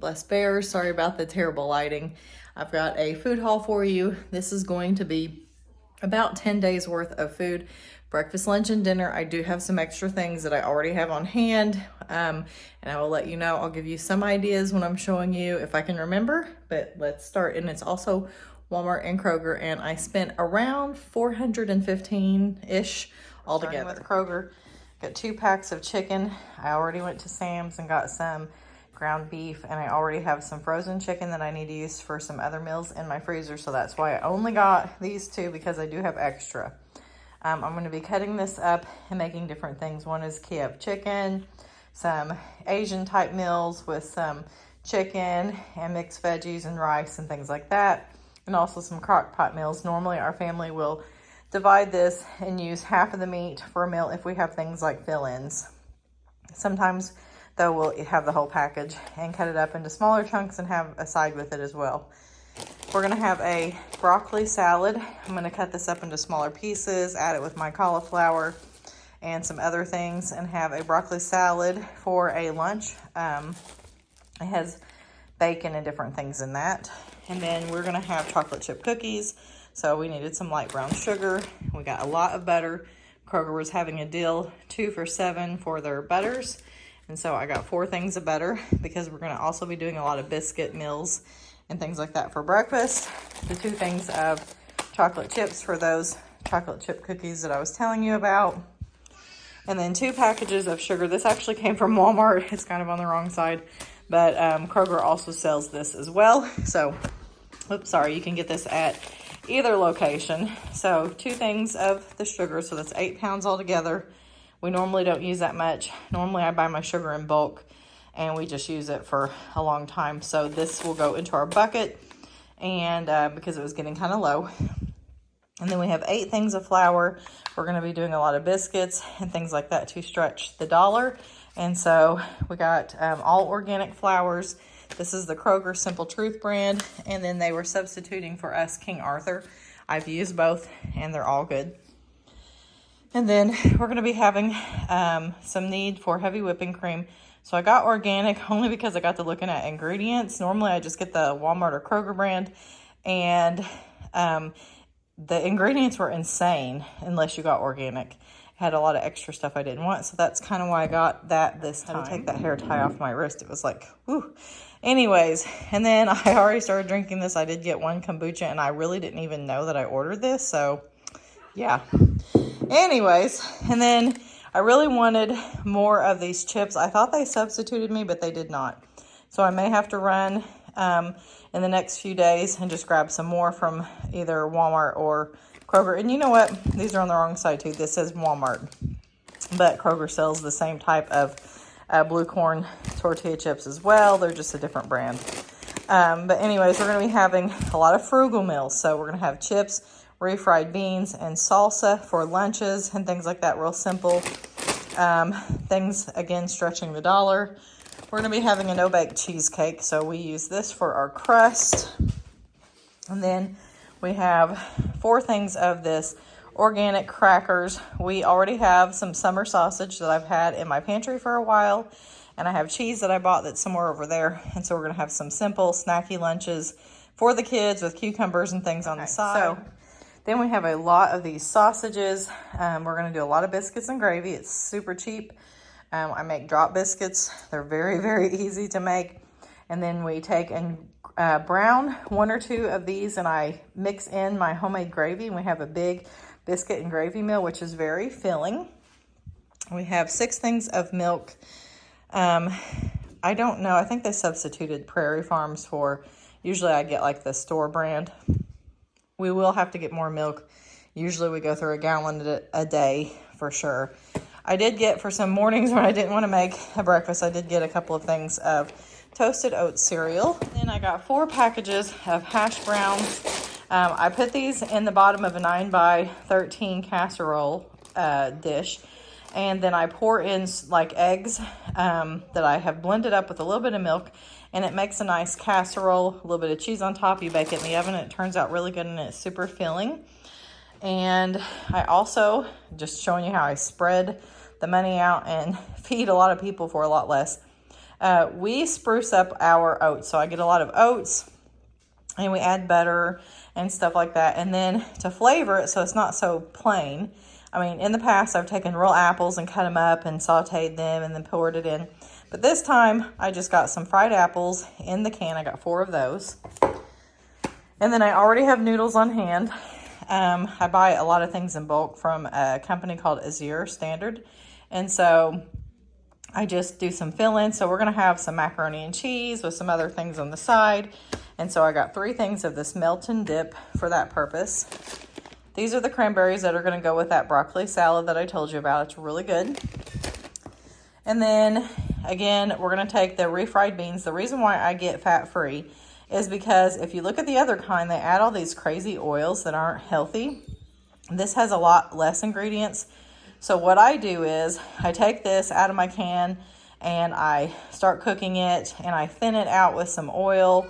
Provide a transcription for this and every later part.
Bless Bears. Sorry about the terrible lighting. I've got a food haul for you. This is going to be about 10 days worth of food, breakfast, lunch, and dinner. I do have some extra things that I already have on hand, and I will let you know. I'll give you some ideas when I'm showing you if I can remember, but let's start. And it's also Walmart and Kroger, and I spent around $415-ish altogether. Starting with Kroger, got 2 packs of chicken. I already went to Sam's and got some ground beef, and I already have some frozen chicken that I need to use for some other meals in my freezer, so that's why I only got these 2, because I do have extra. I'm going to be cutting this up and making different things. One is Kiev chicken, some Asian type meals with some chicken and mixed veggies and rice and things like that, and also some crock pot meals. Normally our family will divide this and use half of the meat for a meal if we have things like fill-ins. Sometimes though we'll have the whole package and cut it up into smaller chunks and have a side with it as well. We're gonna have a broccoli salad. I'm gonna cut this up into smaller pieces, add it with my cauliflower and some other things, and have a broccoli salad for a lunch. It has bacon and different things in that. And then we're gonna have chocolate chip cookies. So we needed some light brown sugar. We got a lot of butter. Kroger was having a deal 2 for $7 for their butters. And so I got 4 things of butter because we're going to also be doing a lot of biscuit meals and things like that for breakfast. The 2 things of chocolate chips for those chocolate chip cookies that I was telling you about. And then 2 packages of sugar. This actually came from Walmart. It's kind of on the wrong side. But Kroger also sells this as well. So, oops, sorry, you can get this at either location. So 2 things of the sugar. So that's 8 pounds altogether. We normally don't use that much. Normally I buy my sugar in bulk and we just use it for a long time. So this will go into our bucket, and because it was getting kind of low. And then we have 8 things of flour. We're going to be doing a lot of biscuits and things like that to stretch the dollar. And so we got all organic flours. This is the Kroger Simple Truth brand. And then they were substituting for us King Arthur. I've used both and they're all good. And then we're going to be having some need for heavy whipping cream. So I got organic only because I got to looking at ingredients. Normally I just get the Walmart or Kroger brand. And the ingredients were insane unless you got organic. It had a lot of extra stuff I didn't want. So that's kind of why I got that this time. I had to take that hair tie off my wrist. It was like, whew. Anyways, and then I already started drinking this. I did get 1 kombucha and I really didn't even know that I ordered this. So yeah. Anyways, and then I really wanted more of these chips. I thought they substituted me, but they did not. So I may have to run in the next few days and just grab some more from either Walmart or Kroger. And you know what? These are on the wrong side too. This says Walmart, but Kroger sells the same type of blue corn tortilla chips as well. They're just a different brand. But anyways, we're going to be having a lot of frugal meals. So we're going to have chips, refried beans, and salsa for lunches and things like that. Real simple things, again, stretching the dollar. We're going to be having a no-bake cheesecake, so we use this for our crust. And then we have 4 things of this organic crackers. We already have some summer sausage that I've had in my pantry for a while, and I have cheese that I bought that's somewhere over there. And so we're going to have some simple snacky lunches for the kids with cucumbers and things on the side. So then we have a lot of these sausages. We're going to do a lot of biscuits and gravy. It's super cheap. I make drop biscuits. They're very, very easy to make. And then we take and brown 1 or 2 of these, and I mix in my homemade gravy. And we have a big biscuit and gravy meal, which is very filling. We have 6 things of milk. I don't know. I think they substituted Prairie Farms for, usually I get like the store brand. We will have to get more milk. Usually we go through a gallon a day for sure. I did get, for some mornings when I didn't want to make a breakfast, I did get a couple of things of toasted oat cereal. Then I got 4 packages of hash browns. I put these in the bottom of a 9x13 casserole dish. And then I pour in like eggs that I have blended up with a little bit of milk, and it makes a nice casserole, a little bit of cheese on top. You bake it in the oven, and it turns out really good, and it's super filling. And I also, just showing you how I spread the money out and feed a lot of people for a lot less. we spruce up our oats. So I get a lot of oats and we add butter and stuff like that. And then to flavor it so it's not so plain, I mean, in the past I've taken real apples and cut them up and sauteed them and then poured it in. But this time I just got some fried apples in the can. I got 4 of those. And then I already have noodles on hand. I buy a lot of things in bulk from a company called Azure Standard. And so I just do some fill-ins. So we're going to have some macaroni and cheese with some other things on the side. And so I got 3 things of this melt and dip for that purpose. These are the cranberries that are going to go with that broccoli salad that I told you about. It's really good. And then, again, we're going to take the refried beans. The reason why I get fat-free is because if you look at the other kind, they add all these crazy oils that aren't healthy. This has a lot less ingredients. So what I do is I take this out of my can and I start cooking it and I thin it out with some oil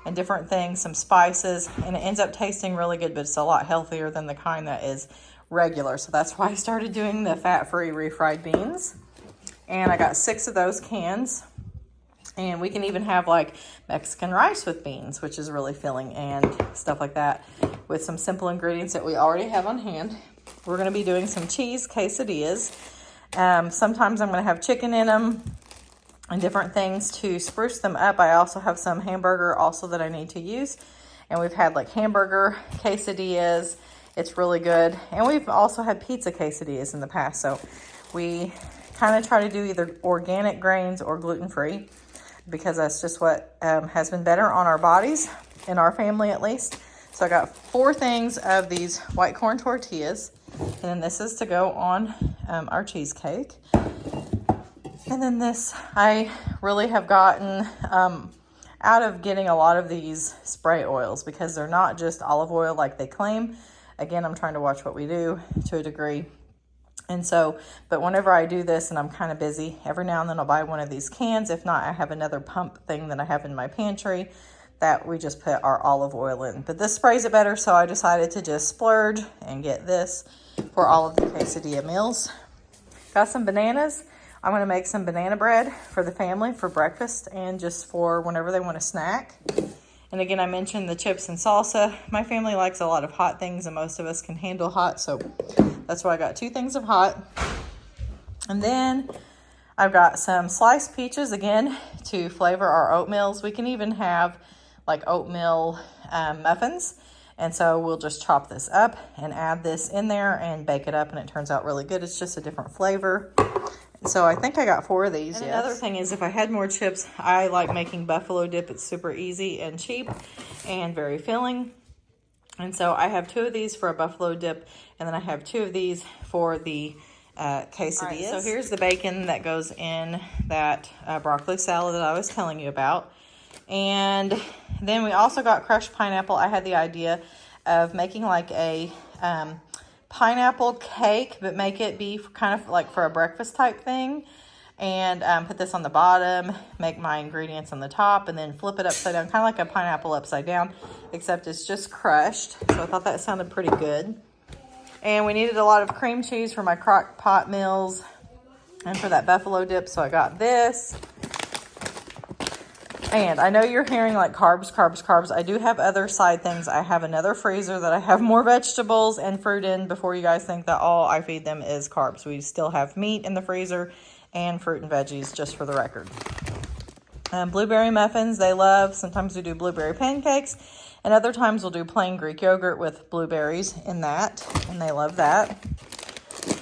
and different things, some spices, and it ends up tasting really good, but it's a lot healthier than the kind that is regular. So that's why I started doing the fat-free refried beans. And I got 6 of those cans. And we can even have like Mexican rice with beans, which is really filling, and stuff like that with some simple ingredients that we already have on hand. We're going to be doing some cheese quesadillas. Sometimes I'm going to have chicken in them and different things to spruce them up. I also have some hamburger also that I need to use. And we've had like hamburger quesadillas. It's really good. And we've also had pizza quesadillas in the past. So we kind of try to do either organic grains or gluten-free, because that's just what has been better on our bodies, in our family at least. So I got 4 things of these white corn tortillas. And then this is to go on our cheesecake. And then this, I really have gotten out of getting a lot of these spray oils, because they're not just olive oil like they claim. Again, I'm trying to watch what we do to a degree. And so, but whenever I do this and I'm kind of busy, every now and then I'll buy one of these cans. If not, I have another pump thing that I have in my pantry that we just put our olive oil in. But this sprays it better, so I decided to just splurge and get this for all of the quesadilla meals. Got some bananas. I'm going to make some banana bread for the family for breakfast and just for whenever they want a snack. And again, I mentioned the chips and salsa. My family likes a lot of hot things, and most of us can handle hot, so that's why I got 2 things of hot. And then I've got some sliced peaches, again, to flavor our oatmeals. We can even have like oatmeal muffins. And so we'll just chop this up and add this in there and bake it up, and it turns out really good. It's just a different flavor. So I think I got 4 of these. And another thing is, if I had more chips, I like making buffalo dip. It's super easy and cheap and very filling. And so I have 2 of these for a buffalo dip, and then I have 2 of these for the quesadillas. Right, so here's the bacon that goes in that broccoli salad that I was telling you about. And then we also got crushed pineapple. I had the idea of making like a pineapple cake, but make it be kind of like for a breakfast type thing. And put this on the bottom, make my ingredients on the top, and then flip it upside down, kind of like a pineapple upside down, except it's just crushed. So I thought that sounded pretty good. And we needed a lot of cream cheese for my crock pot meals and for that buffalo dip, so I got this. And I know you're hearing like carbs, carbs, carbs. I do have other side things. I have another freezer that I have more vegetables and fruit in, before you guys think that all I feed them is carbs. We still have meat in the freezer and fruit and veggies, just for the record. Blueberry muffins, they love. Sometimes we do blueberry pancakes, and other times we'll do plain Greek yogurt with blueberries in that, and they love that.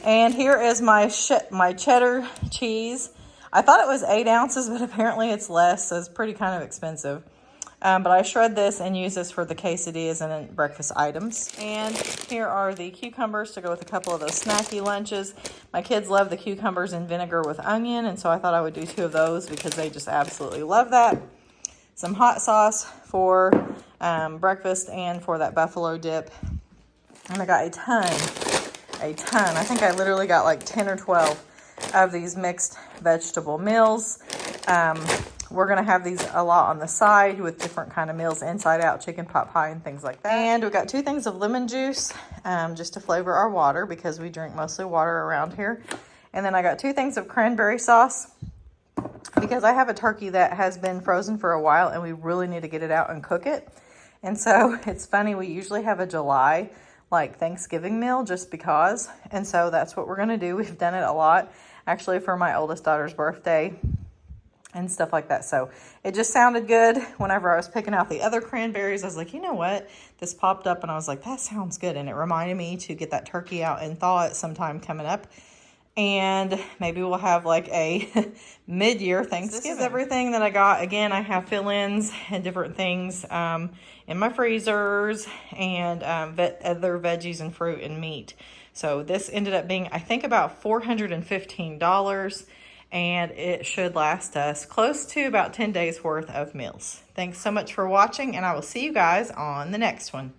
And here is my cheddar cheese. I thought it was 8 ounces, but apparently it's less, so it's pretty kind of expensive. But I shred this and use this for the quesadillas and breakfast items. And here are the cucumbers to go with a couple of those snacky lunches. My kids love the cucumbers in vinegar with onion, and so I thought I would do 2 of those because they just absolutely love that. Some hot sauce for breakfast and for that buffalo dip. And I got a ton. I think I literally got like 10 or 12 of these mixed vegetable meals. We're going to have these a lot on the side with different kind of meals, inside out, chicken pot pie and things like that. And we've got 2 things of lemon juice just to flavor our water, because we drink mostly water around here. And then I got 2 things of cranberry sauce because I have a turkey that has been frozen for a while and we really need to get it out and cook it. And so it's funny, we usually have a July like Thanksgiving meal just because. And so that's what we're gonna do. We've done it a lot actually for my oldest daughter's birthday and stuff like that. So it just sounded good. Whenever I was picking out the other cranberries, I was like, you know what? This popped up and I was like, that sounds good. And it reminded me to get that turkey out and thaw it sometime coming up. And maybe we'll have like a mid-year Thanksgiving. This is everything that I got. Again, I have fill-ins and different things in my freezers and other veggies and fruit and meat. So this ended up being, I think, about $415. And it should last us close to about 10 days worth of meals. Thanks so much for watching, and I will see you guys on the next one.